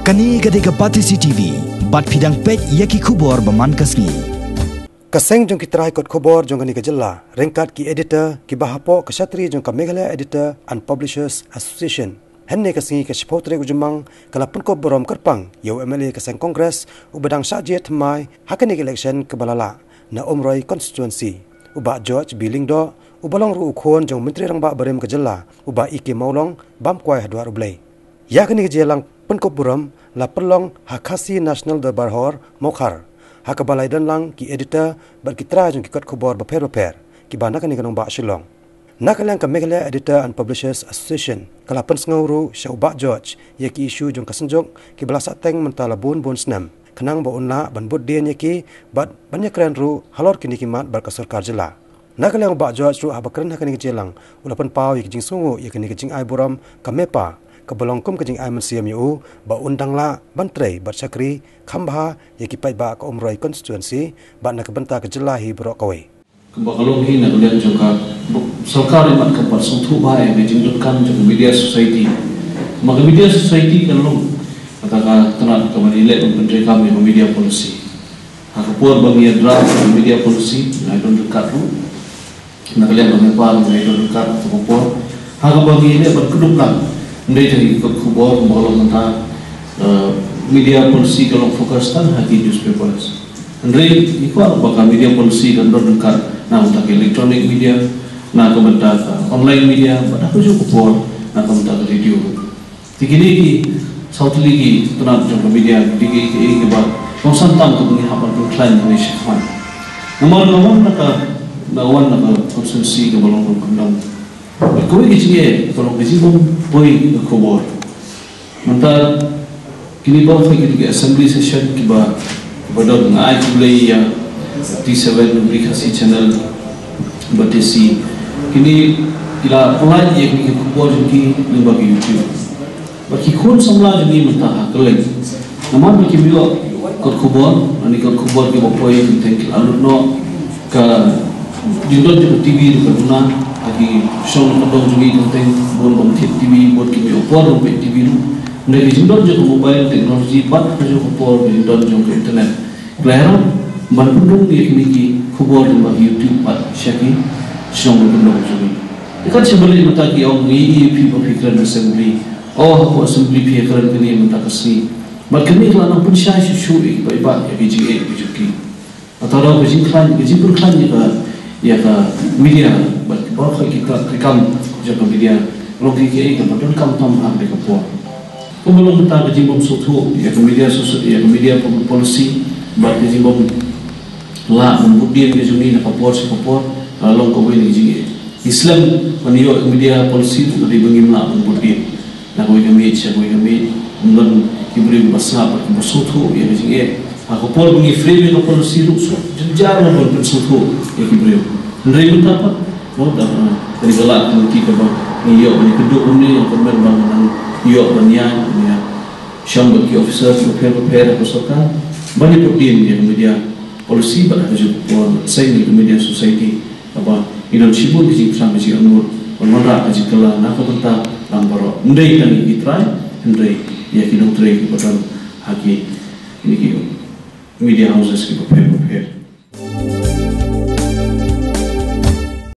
Kani gadega Pati CCTV, bat pidang pej yaki kubor baman kasni. Kaseng jong kitrai kot kubor jong kani kejela, rengkat ki editor ki bahapo kesatri jong ka Meghalaya Editor and Publishers Association. Henne kasngi ke sipotre ujumang kala pun ko borom kerpang yo MLA kaseng Kongres ubadang saje thamai hakani election ke balala na Omroi constituency. Uba George Bilingdo ubalong ru ukhon jong menteri rangba barem kejela uba Ike Maulong bam kwai hadwar ublei. Ya kani kejelang pun ko borom la perlong hakasi National Darbar Hor Mokhar. Hakabalai dan lang ki editor berkitra jong kikot kubor beper-beper ki bana kani kanong ba Shillong. Nakalang ka Meghalaya Editor and Publishers Association kalapan sengawru Syauba George ya ki isu jong kasenjok ki belasa teng mentala bun snam kenang ba unla ban bud dia ki bat banyak keren ru halor kini kimat berkasur karjela. Nakalang ba George ru habakren hakani kejelang ulapan pau ya kijing sungu ya kini kijing ai boram kamepa kebalongkum kejing ai mensiam yu ba undang la bantrei barsakri khambha ya ki pai ba ka Omroi constituency ba na kebenta kejelahi bro kawe. Kalau ini nak lihat juga सरकार ने मत कर पर संतु भाई में जिन काम जो media society मगर media society kan lo katakan tenan kembali le menteri kami media policy hakapur bagi draft media policy na don dekat lo nak lihat bagaimana na don dekat hakapur hakabagi ini berkedup lang ndai jadi kubur malam tentang media policy kalau fokus tan hati newspapers ndai ikut bakal media policy kan don dekat na untuk electronic media na komentar online media pada aku juga pun na komentar radio tigini ki South Ligi tunat jong media digi ki ba konsan tam ko ni hapan to client ni shikhan umar lawan na konsensi ke balong ko kandang ko ki chie kolong ki bom boy ko bor manta kini ba fa ki assembly session ki ba badon ngai kulai ya T7 Brikasi channel batesi kini ila online ye kini kubor jki limba ki YouTube baki khon samla jni mata hakle naman ki bio kot kubor ani kot kubor ki bopoi thank alu no ka jindon je TV ka duna agi shon ko dong jni teng bon bom TV bot ki bio por bom TV nu ne jindon je mobile technology bat ka jo kubor jindon je internet klaro man pundung ye kini ki kubor limba YouTube bat shaki Song bendong jumi. Dekat sebelum mata ki orang ni people fikran assembly, aku assembly fikran kini mata kasih. Maknanya kalau pun saya syuri baik-baik ya BGA BGP. Atau orang BGP berklan ya ka media, bahawa kita rekam jaga media. Orang BGA kan betul kam tam ham dekat puan. Kemudian kita BGP suatu ya media suatu ya media policy, BGP lah membuat juni nak puan sepuluh. Long kau ini jadi Islam menio media polisi tu dari bagaimana membuat nak kau ini mungkin kibri basah bersuatu ya jadi aku pun bagi frame itu polisi tu jarang bersuatu ya kibri dari apa dari galak mungkin apa nio ini kedua ini yang kemudian bangunan nio banyak ya syam bagi officer prepare pasukan banyak problem ya media polisi pada juga saya ni media society apa inon sibuk di sini si anur orang aji kala nak benta lambaro ndai kan itrai ndai ya kinong trai kepada haki ini media houses kita prepare